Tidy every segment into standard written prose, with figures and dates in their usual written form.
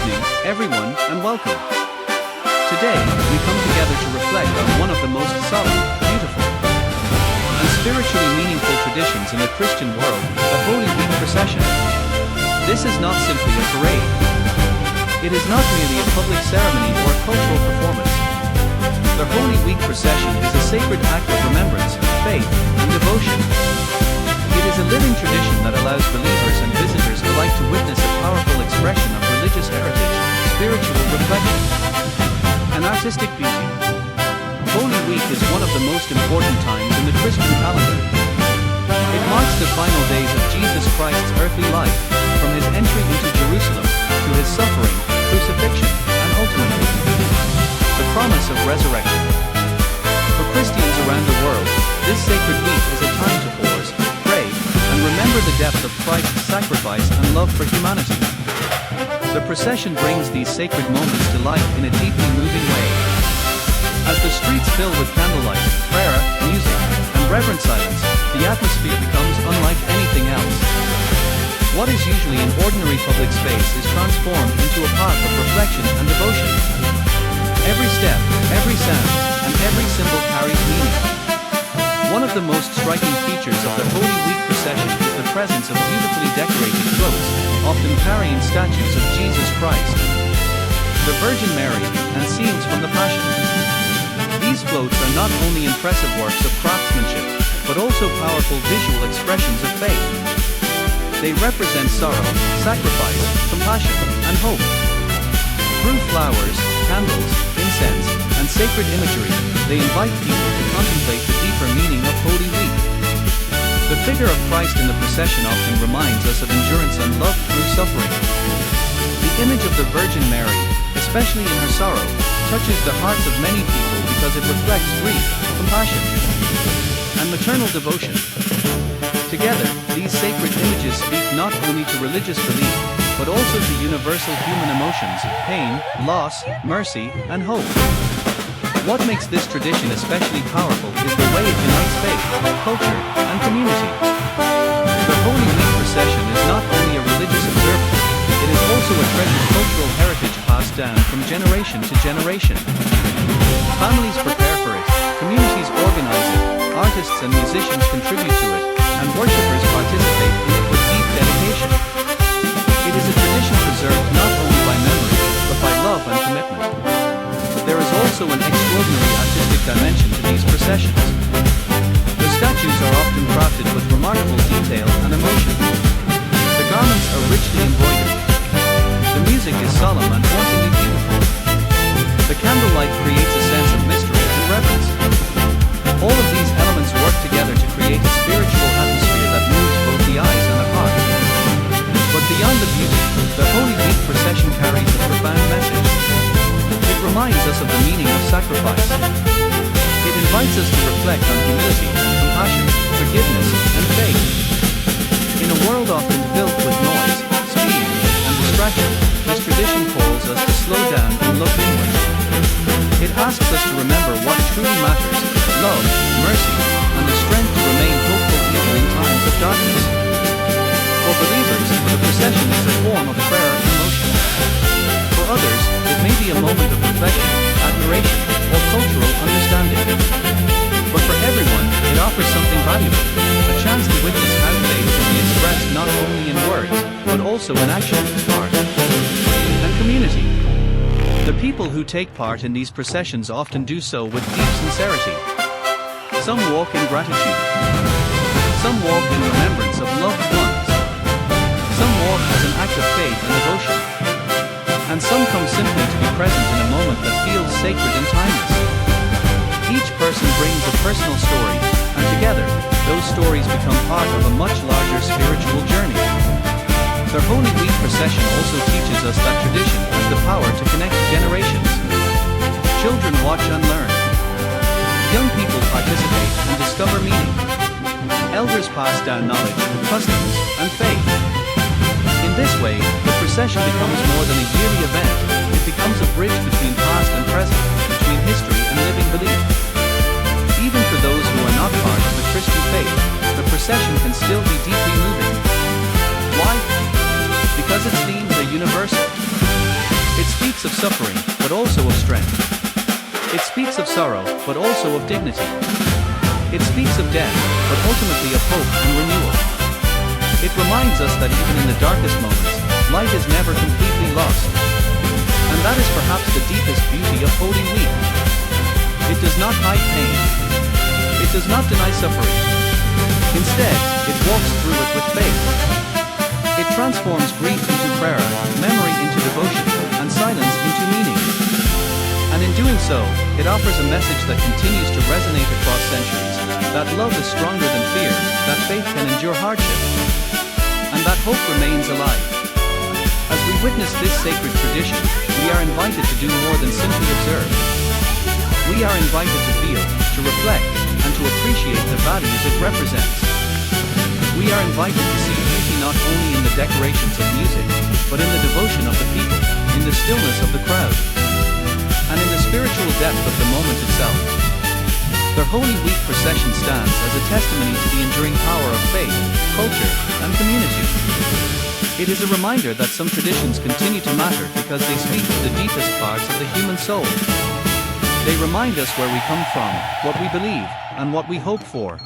evening, everyone, and welcome. Today, we come together to reflect on one of the most solemn, beautiful, and spiritually meaningful traditions in the Christian world, the Holy Week Procession. This is not simply a parade. It is not merely a public ceremony or a cultural performance. The Holy Week Procession is a sacred act of remembrance, faith, and devotion. It is a living tradition that allows believers and visitors alike to witness a powerful expression of religious heritage, spiritual reflection, and artistic beauty. Holy Week is one of the most important times in the Christian calendar. It marks the final days of Jesus Christ's earthly life, from his entry into Jerusalem, to his suffering, crucifixion, and ultimately, the promise of resurrection. For Christians around the world, this sacred week is a time to pause, pray, and remember the depth of Christ's sacrifice and love for humanity. The procession brings these sacred moments to life in a deeply moving way. As the streets fill with candlelight, prayer, music, and reverent silence, the atmosphere becomes unlike anything else. What is usually an ordinary public space is transformed into a path of reflection and devotion. Every step, every sound, and every symbol carries meaning. One of the most striking features of the Holy Week procession is the presence of beautifully decorated floats, often carrying statues of Jesus Christ, the Virgin Mary, and scenes from the Passion. These floats are not only impressive works of craftsmanship, but also powerful visual expressions of faith. They represent sorrow, sacrifice, compassion, and hope. Through flowers, candles, incense, and sacred imagery, they invite people to contemplate the deeper meaning of Holy Week. The figure of Christ in the procession often reminds us of endurance and love through suffering. The image of the Virgin Mary, especially in her sorrow, touches the hearts of many people because it reflects grief, compassion, and maternal devotion. Together, these sacred images speak not only to religious belief, but also to universal human emotions, pain, loss, mercy, and hope. What makes this tradition especially powerful is the way it unites faith, culture, and community. The Holy Week procession is not only a religious observance, it is also a treasured cultural heritage passed down from generation to generation. Families prepare for it, communities organize it, artists and musicians contribute to it, and worshippers participate in it with deep dedication. It is a tradition preserved not only by memory, but by love and commitment. There is also an extraordinary artistic dimension to these processions. The statues are often crafted with remarkable detail and emotion. The garments are richly embroidered. The music is solemn and hauntingly beautiful. The candlelight creates a sense of mystery and reverence. All of these elements work together to create a spiritual atmosphere that moves both the eyes and the heart. But beyond the beauty, the Holy Week procession carries a profound message. It reminds us of the meaning of sacrifice. It invites us to reflect on humility, compassion, forgiveness, and faith. In a world often filled with noise, speed, and distraction, this tradition calls us to slow down and look inward. It asks us to remember what truly matters: love, mercy, and the strength to remain hopeful even in times of darkness. For believers, the procession is a form of prayer and emotion. For others, it may be a moment of reflection, admiration, or cultural understanding. But for everyone, it offers something valuable, a chance to witness how faith can be expressed not only in words, but also in action, art, and community. The people who take part in these processions often do so with deep sincerity. Some walk in gratitude. Some walk in remembrance of loved ones. Some walk as an act of faith and devotion. And some come simply to be present in a moment that feels sacred and timeless. Each person brings a personal story, and together, those stories become part of a much larger spiritual journey. The Holy Week procession also teaches us that tradition has the power to connect generations. Children watch and learn. Young people participate and discover meaning. Elders pass down knowledge, customs, and faith. In this way, the procession becomes more than a yearly event. It becomes a bridge between past and present, between history and living belief. Even for those who are not part of the Christian faith, the procession can still be deeply moving. Why? Because its themes are universal. It speaks of suffering, but also of strength. It speaks of sorrow, but also of dignity. It speaks of death, but ultimately of hope and renewal. It reminds us that even in the darkest moments, light is never completely lost. And that is perhaps the deepest beauty of Holy Week. It does not hide pain. It does not deny suffering. Instead, it walks through it with faith. It transforms grief into prayer, memory into devotion, and silence into meaning. And in doing so, it offers a message that continues to resonate across centuries, that love is stronger than fear, that faith can endure hardship, and that hope remains alive. As we witness this sacred tradition, we are invited to do more than simply observe. We are invited to feel, to reflect, and to appreciate the values it represents. We are invited to see beauty not only in the decorations of music, but in the devotion of the people, in the stillness of the crowd, and in the spiritual depth of the moment itself. The Holy Week procession stands as a testimony to the enduring power of faith, culture, and community. It is a reminder that some traditions continue to matter because they speak to the deepest parts of the human soul. They remind us where we come from, what we believe, and what we hope for.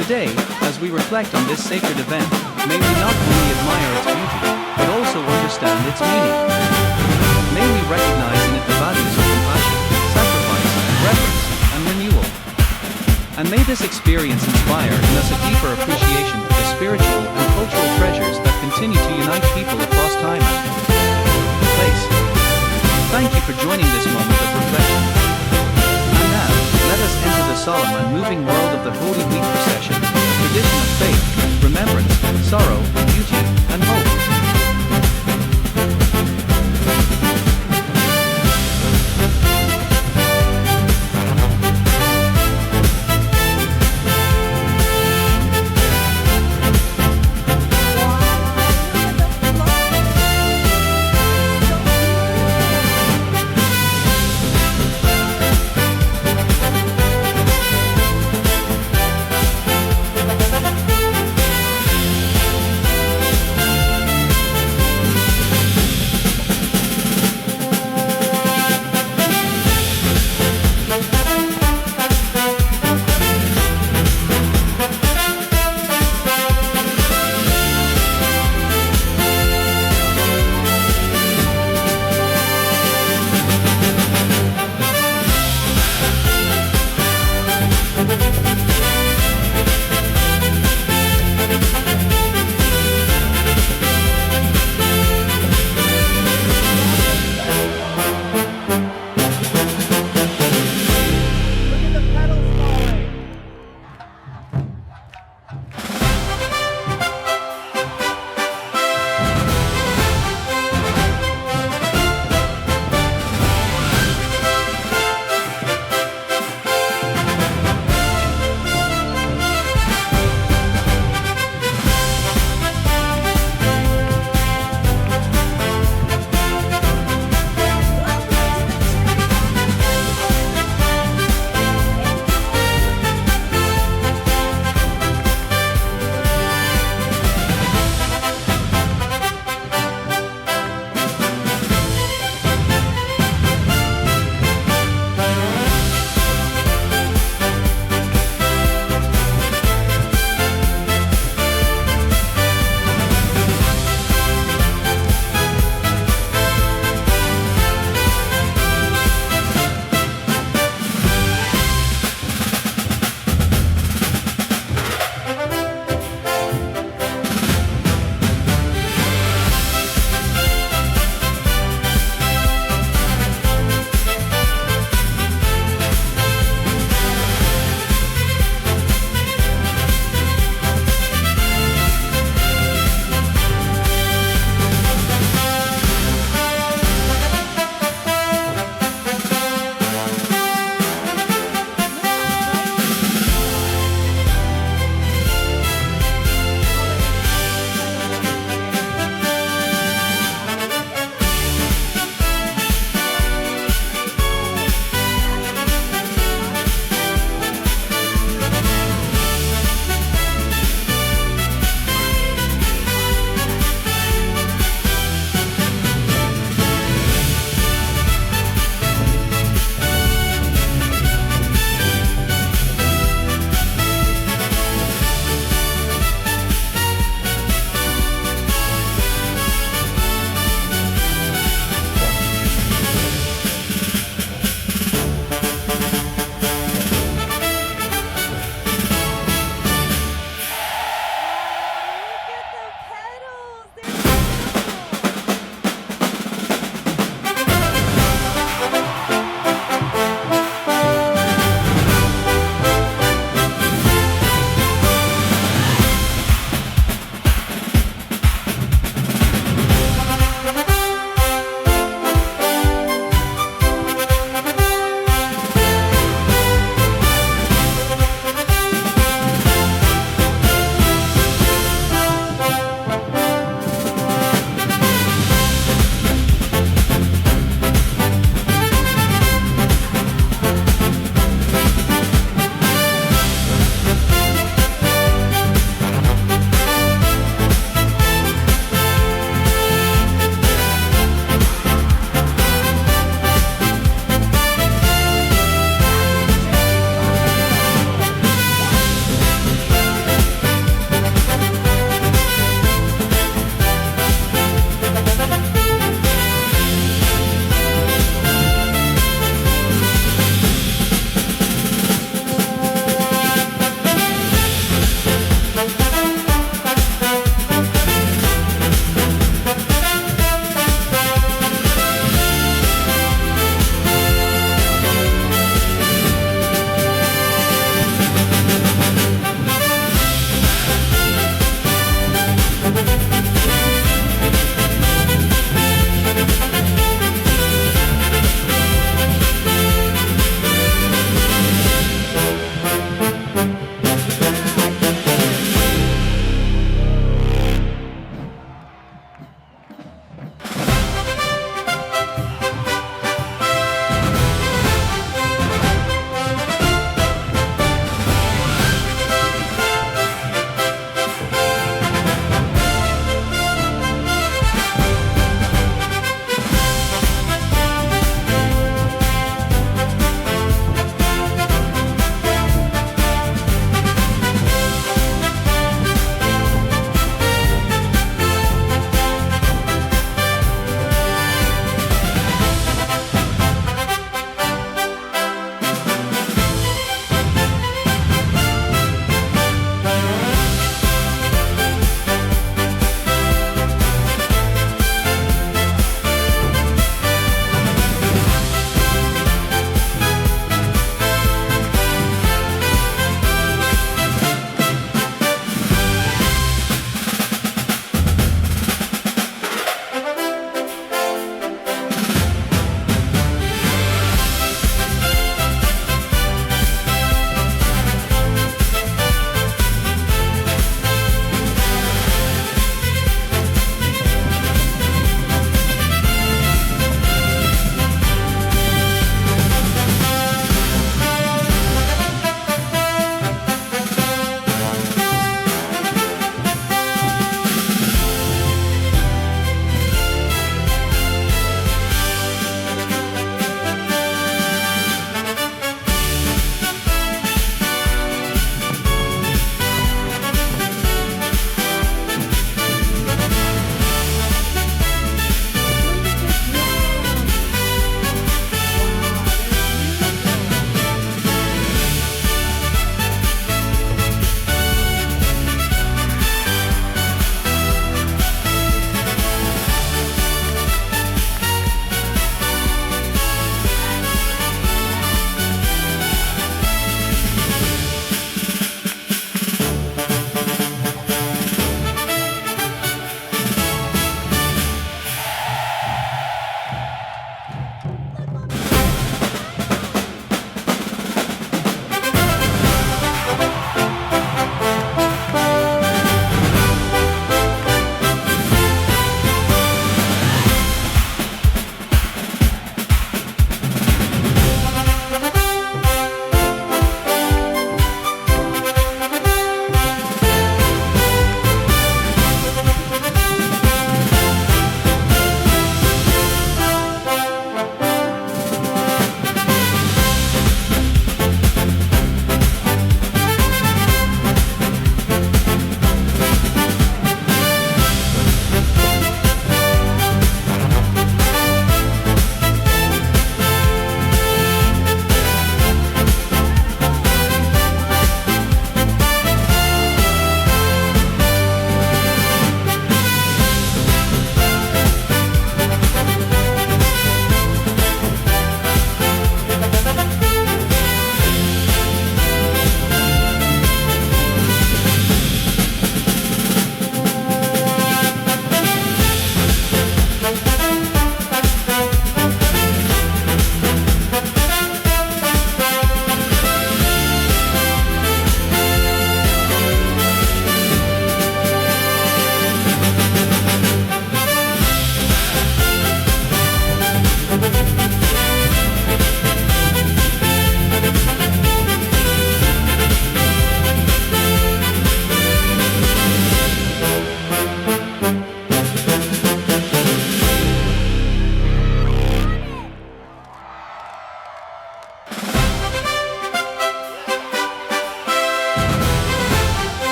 Today, as we reflect on this sacred event, may we not only admire its beauty, but also understand its meaning. May we recognize in it the values of compassion, sacrifice, reverence, and renewal. And may this experience inspire in us a deeper appreciation for the spiritual and cultural treasures that continue to unite people across time and place. Thank you for joining this moment of reflection. And now, let us enter the solemn and moving world of the Holy Week procession, a tradition of faith, remembrance, sorrow,